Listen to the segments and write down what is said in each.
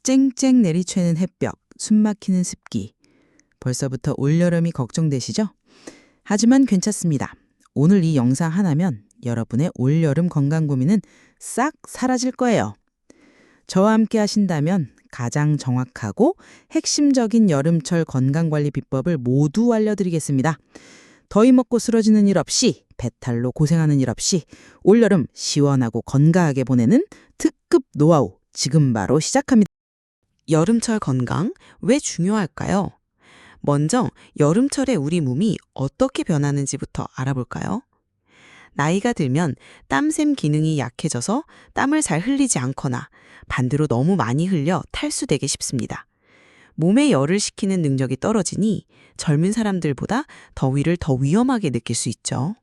쨍쨍 내리쬐는 햇볕, 숨막히는 습기. 벌써부터 올여름이 걱정되시죠? 하지만 괜찮습니다. 오늘 이 영상 하나면 여러분의 올여름 건강 고민은 싹 사라질 거예요. 저와 함께 하신다면 가장 정확하고 핵심적인 여름철 건강관리 비법을 모두 알려드리겠습니다. 더위 먹고 쓰러지는 일 없이, 배탈로 고생하는 일 없이 올여름 시원하고 건강하게 보내는 특급 노하우 지금 바로 시작합니다. 여름철 건강 왜 중요할까요? 먼저 여름철에 우리 몸이 어떻게 변하는지부터 알아볼까요? 나이가 들면 땀샘 기능이 약해져서 땀을 잘 흘리지 않거나 반대로 너무 많이 흘려 탈수되기 쉽습니다. 몸에 열을 식히는 능력이 떨어지니 젊은 사람들보다 더위를 더 위험하게 느낄 수 있죠.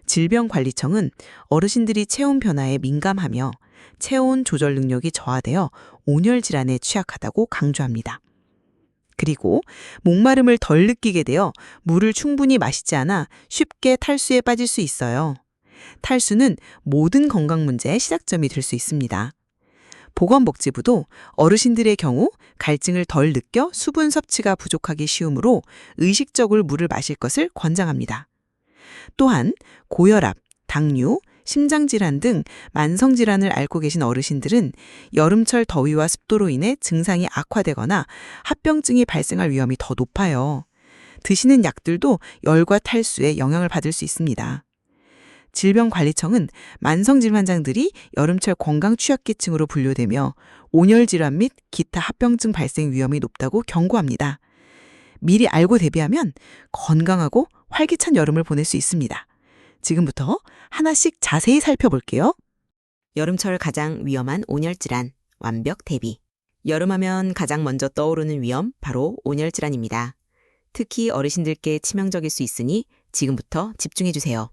질병관리청은 어르신들이 체온 변화에 민감하며 체온 조절 능력이 저하되어 온열 질환에 취약하다고 강조합니다. 그리고 목마름을 덜 느끼게 되어 물을 충분히 마시지 않아 쉽게 탈수에 빠질 수 있어요. 탈수는 모든 건강 문제의 시작점이 될 수 있습니다. 보건복지부도 어르신들의 경우 갈증을 덜 느껴 수분 섭취가 부족하기 쉬우므로 의식적으로 물을 마실 것을 권장합니다. 또한 고혈압, 당뇨, 심장질환 등 만성질환을 앓고 계신 어르신들은 여름철 더위와 습도로 인해 증상이 악화되거나 합병증이 발생할 위험이 더 높아요. 드시는 약들도 열과 탈수에 영향을 받을 수 있습니다. 질병관리청은 만성질환 환자들이 여름철 건강 취약계층으로 분류되며 온열질환 및 기타 합병증 발생 위험이 높다고 경고합니다. 미리 알고 대비하면 건강하고 활기찬 여름을 보낼 수 있습니다. 지금부터 하나씩 자세히 살펴볼게요. 여름철 가장 위험한 온열질환, 완벽 대비. 여름하면 가장 먼저 떠오르는 위험, 바로 온열질환입니다. 특히 어르신들께 치명적일 수 있으니 지금부터 집중해주세요.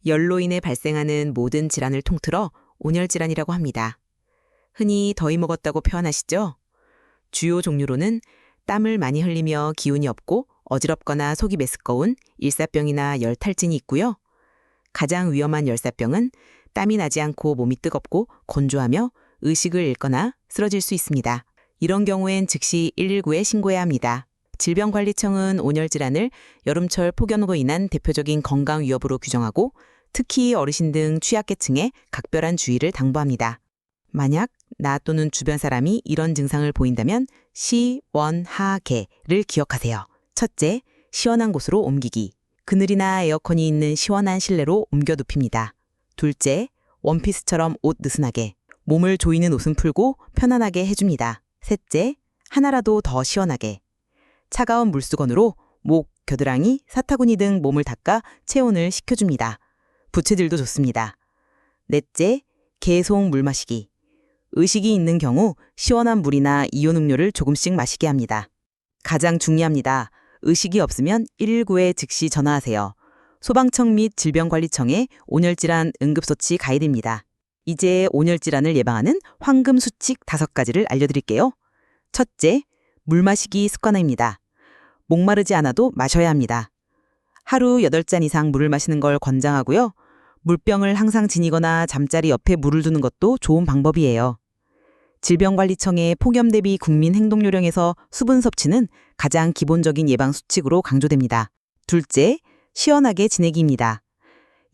열로 인해 발생하는 모든 질환을 통틀어 온열질환이라고 합니다. 흔히 더위 먹었다고 표현하시죠? 주요 종류로는 땀을 많이 흘리며 기운이 없고 어지럽거나 속이 메스꺼운 일사병이나 열탈진이 있고요. 가장 위험한 열사병은 땀이 나지 않고 몸이 뜨겁고 건조하며 의식을 잃거나 쓰러질 수 있습니다. 이런 경우엔 즉시 119에 신고해야 합니다. 질병관리청은 온열질환을 여름철 폭염으로 인한 대표적인 건강 위협으로 규정하고 특히 어르신 등 취약계층에 각별한 주의를 당부합니다. 만약 나 또는 주변 사람이 이런 증상을 보인다면 시원하게를 기억하세요. 첫째, 시원한 곳으로 옮기기. 그늘이나 에어컨이 있는 시원한 실내로 옮겨 눕힙니다. 둘째, 원피스처럼 옷 느슨하게. 몸을 조이는 옷은 풀고 편안하게 해줍니다. 셋째, 하나라도 더 시원하게. 차가운 물수건으로 목, 겨드랑이, 사타구니 등 몸을 닦아 체온을 식혀줍니다. 부채질도 좋습니다. 넷째, 계속 물 마시기. 의식이 있는 경우 시원한 물이나 이온 음료를 조금씩 마시게 합니다. 가장 중요합니다. 의식이 없으면 119에 즉시 전화하세요. 소방청 및 질병관리청의 온열질환 응급소치 가이드입니다. 이제 온열질환을 예방하는 황금 수칙 5가지를 알려드릴게요. 첫째, 물 마시기 습관화입니다. 목마르지 않아도 마셔야 합니다. 하루 8잔 이상 물을 마시는 걸 권장하고요. 물병을 항상 지니거나 잠자리 옆에 물을 두는 것도 좋은 방법이에요. 질병관리청의 폭염 대비 국민 행동요령에서 수분 섭취는 가장 기본적인 예방 수칙으로 강조됩니다. 둘째, 시원하게 지내기입니다.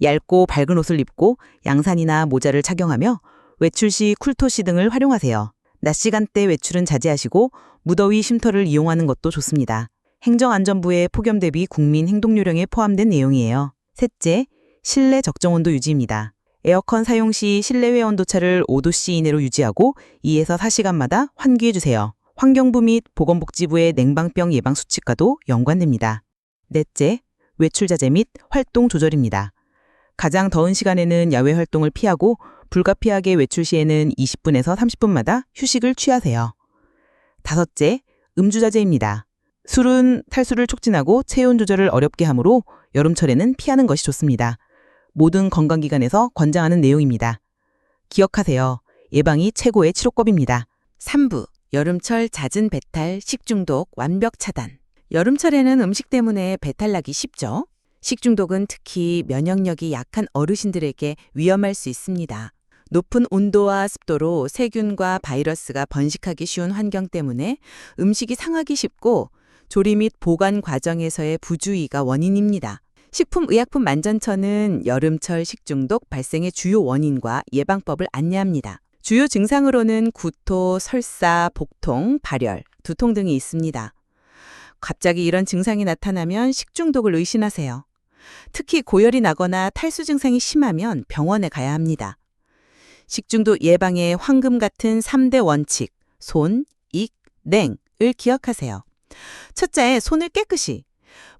얇고 밝은 옷을 입고 양산이나 모자를 착용하며 외출 시 쿨토시 등을 활용하세요. 낮 시간대 외출은 자제하시고 무더위 쉼터를 이용하는 것도 좋습니다. 행정안전부의 폭염 대비 국민 행동요령에 포함된 내용이에요. 셋째, 실내 적정 온도 유지입니다. 에어컨 사용 시 실내외 온도차를 5도씨 이내로 유지하고 2에서 4시간마다 환기해주세요. 환경부 및 보건복지부의 냉방병 예방 수칙과도 연관됩니다. 넷째, 외출 자제 및 활동 조절입니다. 가장 더운 시간에는 야외 활동을 피하고 불가피하게 외출 시에는 20분에서 30분마다 휴식을 취하세요. 다섯째, 음주 자제입니다. 술은 탈수를 촉진하고 체온 조절을 어렵게 하므로 여름철에는 피하는 것이 좋습니다. 모든 건강기관에서 권장하는 내용입니다. 기억하세요. 예방이 최고의 치료법입니다. 3부, 여름철 잦은 배탈, 식중독, 완벽 차단. 여름철에는 음식 때문에 배탈 나기 쉽죠? 식중독은 특히 면역력이 약한 어르신들에게 위험할 수 있습니다. 높은 온도와 습도로 세균과 바이러스가 번식하기 쉬운 환경 때문에 음식이 상하기 쉽고 조리 및 보관 과정에서의 부주의가 원인입니다. 식품의약품 만전처는 여름철 식중독 발생의 주요 원인과 예방법을 안내합니다. 주요 증상으로는 구토, 설사, 복통, 발열, 두통 등이 있습니다. 갑자기 이런 증상이 나타나면 식중독을 의심하세요. 특히 고열이 나거나 탈수 증상이 심하면 병원에 가야 합니다. 식중독 예방의 황금 같은 3대 원칙, 손, 익, 냉을 기억하세요. 첫째, 손을 깨끗이.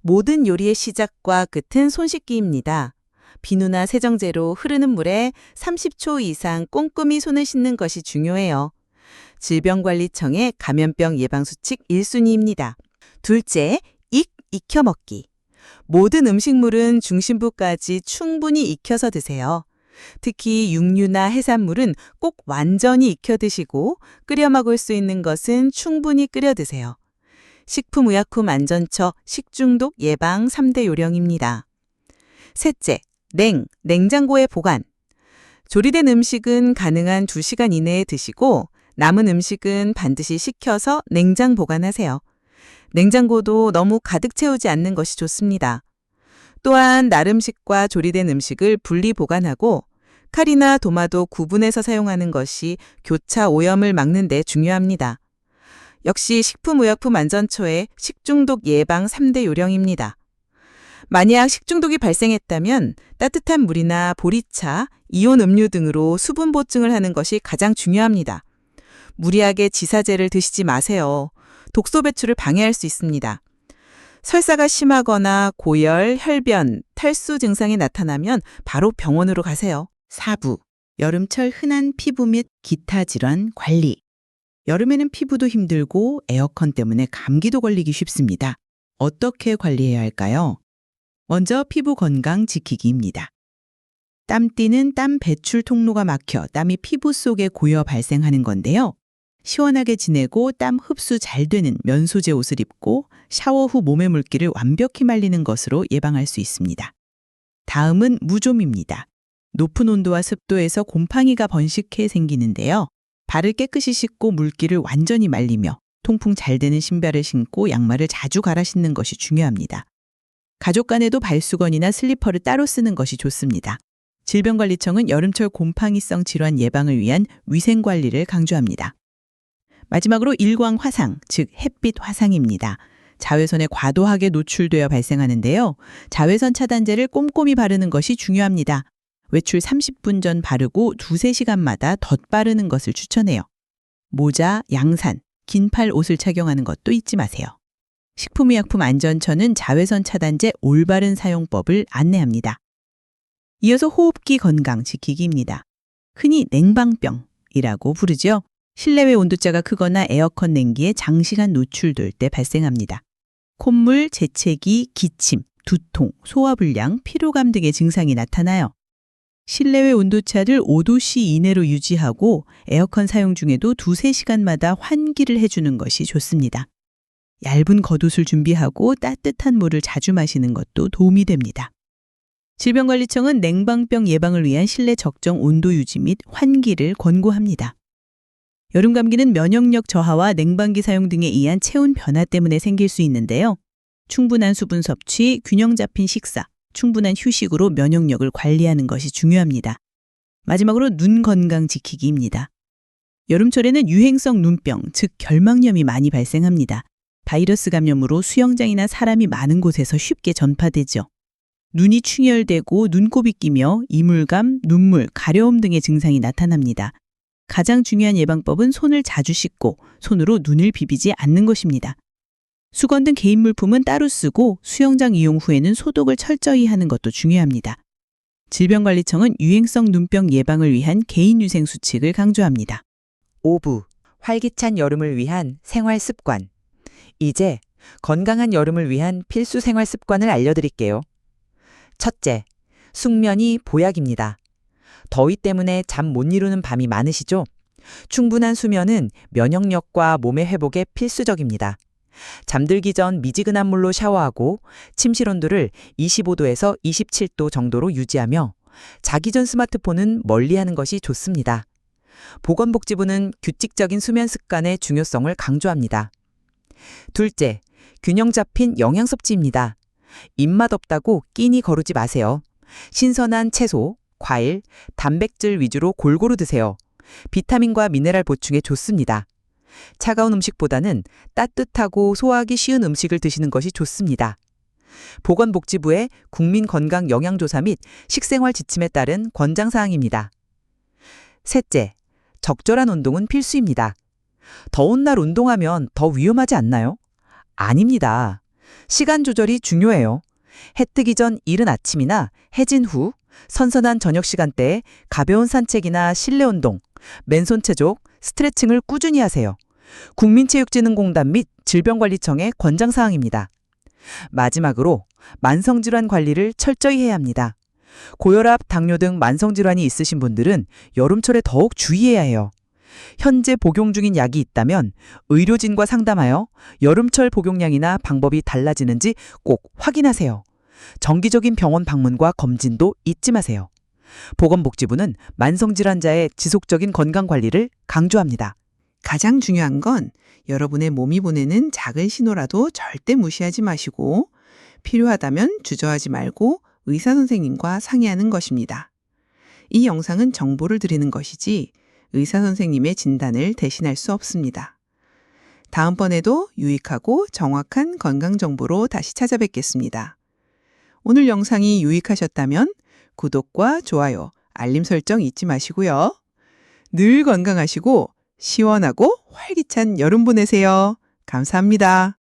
모든 요리의 시작과 끝은 손 씻기입니다. 비누나 세정제로 흐르는 물에 30초 이상 꼼꼼히 손을 씻는 것이 중요해요. 질병관리청의 감염병 예방수칙 1순위입니다. 둘째, 익혀 먹기. 모든 음식물은 중심부까지 충분히 익혀서 드세요. 특히 육류나 해산물은 꼭 완전히 익혀 드시고 끓여 먹을 수 있는 것은 충분히 끓여 드세요. 식품의약품 안전처 식중독 예방 3대 요령입니다. 셋째, 냉장고에 보관. 조리된 음식은 가능한 2시간 이내에 드시고 남은 음식은 반드시 식혀서 냉장 보관하세요. 냉장고도 너무 가득 채우지 않는 것이 좋습니다. 또한 날음식과 조리된 음식을 분리 보관하고 칼이나 도마도 구분해서 사용하는 것이 교차 오염을 막는 데 중요합니다. 역시 식품의약품안전처의 식중독 예방 3대 요령입니다. 만약 식중독이 발생했다면 따뜻한 물이나 보리차, 이온 음료 등으로 수분 보충을 하는 것이 가장 중요합니다. 무리하게 지사제를 드시지 마세요. 독소 배출을 방해할 수 있습니다. 설사가 심하거나 고열, 혈변, 탈수 증상이 나타나면 바로 병원으로 가세요. 4부, 여름철 흔한 피부 및 기타 질환 관리. 여름에는 피부도 힘들고 에어컨 때문에 감기도 걸리기 쉽습니다. 어떻게 관리해야 할까요? 먼저 피부 건강 지키기입니다. 땀띠는 땀 배출 통로가 막혀 땀이 피부 속에 고여 발생하는 건데요. 시원하게 지내고 땀 흡수 잘 되는 면 소재 옷을 입고 샤워 후 몸의 물기를 완벽히 말리는 것으로 예방할 수 있습니다. 다음은 무좀입니다. 높은 온도와 습도에서 곰팡이가 번식해 생기는데요. 발을 깨끗이 씻고 물기를 완전히 말리며 통풍 잘 되는 신발을 신고 양말을 자주 갈아 신는 것이 중요합니다. 가족 간에도 발수건이나 슬리퍼를 따로 쓰는 것이 좋습니다. 질병관리청은 여름철 곰팡이성 질환 예방을 위한 위생 관리를 강조합니다. 마지막으로 일광 화상, 즉 햇빛 화상입니다. 자외선에 과도하게 노출되어 발생하는데요. 자외선 차단제를 꼼꼼히 바르는 것이 중요합니다. 외출 30분 전 바르고 2-3시간마다 덧바르는 것을 추천해요. 모자, 양산, 긴팔 옷을 착용하는 것도 잊지 마세요. 식품의약품 안전처는 자외선 차단제 올바른 사용법을 안내합니다. 이어서 호흡기 건강 지키기입니다. 흔히 냉방병이라고 부르죠. 실내외 온도차가 크거나 에어컨 냉기에 장시간 노출될 때 발생합니다. 콧물, 재채기, 기침, 두통, 소화불량, 피로감 등의 증상이 나타나요. 실내외 온도차를 5도씨 이내로 유지하고 에어컨 사용 중에도 2-3시간마다 환기를 해주는 것이 좋습니다. 얇은 겉옷을 준비하고 따뜻한 물을 자주 마시는 것도 도움이 됩니다. 질병관리청은 냉방병 예방을 위한 실내 적정 온도 유지 및 환기를 권고합니다. 여름 감기는 면역력 저하와 냉방기 사용 등에 의한 체온 변화 때문에 생길 수 있는데요. 충분한 수분 섭취, 균형 잡힌 식사, 충분한 휴식으로 면역력을 관리하는 것이 중요합니다. 마지막으로 눈 건강 지키기입니다. 여름철에는 유행성 눈병, 즉 결막염이 많이 발생합니다. 바이러스 감염으로 수영장이나 사람이 많은 곳에서 쉽게 전파되죠. 눈이 충혈되고 눈곱이 끼며 이물감, 눈물, 가려움 등의 증상이 나타납니다. 가장 중요한 예방법은 손을 자주 씻고 손으로 눈을 비비지 않는 것입니다. 수건 등 개인 물품은 따로 쓰고 수영장 이용 후에는 소독을 철저히 하는 것도 중요합니다. 질병관리청은 유행성 눈병 예방을 위한 개인위생 수칙을 강조합니다. 5부 활기찬 여름을 위한 생활 습관. 이제 건강한 여름을 위한 필수 생활 습관을 알려드릴게요. 첫째, 숙면이 보약입니다. 더위 때문에 잠 못 이루는 밤이 많으시죠? 충분한 수면은 면역력과 몸의 회복에 필수적입니다. 잠들기 전 미지근한 물로 샤워하고 침실 온도를 25도에서 27도 정도로 유지하며 자기 전 스마트폰은 멀리하는 것이 좋습니다. 보건복지부는 규칙적인 수면 습관의 중요성을 강조합니다. 둘째, 균형 잡힌 영양 섭취입니다. 입맛 없다고 끼니 거르지 마세요. 신선한 채소, 과일, 단백질 위주로 골고루 드세요. 비타민과 미네랄 보충에 좋습니다. 차가운 음식보다는 따뜻하고 소화하기 쉬운 음식을 드시는 것이 좋습니다. 보건복지부의 국민건강영양조사 및 식생활 지침에 따른 권장사항입니다. 셋째, 적절한 운동은 필수입니다. 더운 날 운동하면 더 위험하지 않나요? 아닙니다. 시간 조절이 중요해요. 해 뜨기 전 이른 아침이나 해진 후, 선선한 저녁 시간대에 가벼운 산책이나 실내 운동, 맨손 체조, 스트레칭을 꾸준히 하세요. 국민체육진흥공단 및 질병관리청의 권장사항입니다. 마지막으로 만성질환 관리를 철저히 해야 합니다. 고혈압, 당뇨 등 만성질환이 있으신 분들은 여름철에 더욱 주의해야 해요. 현재 복용 중인 약이 있다면 의료진과 상담하여 여름철 복용량이나 방법이 달라지는지 꼭 확인하세요. 정기적인 병원 방문과 검진도 잊지 마세요. 보건복지부는 만성질환자의 지속적인 건강관리를 강조합니다. 가장 중요한 건 여러분의 몸이 보내는 작은 신호라도 절대 무시하지 마시고 필요하다면 주저하지 말고 의사 선생님과 상의하는 것입니다. 이 영상은 정보를 드리는 것이지 의사 선생님의 진단을 대신할 수 없습니다. 다음번에도 유익하고 정확한 건강 정보로 다시 찾아뵙겠습니다. 오늘 영상이 유익하셨다면 구독과 좋아요, 알림 설정 잊지 마시고요. 늘 건강하시고 시원하고 활기찬 여름 보내세요. 감사합니다.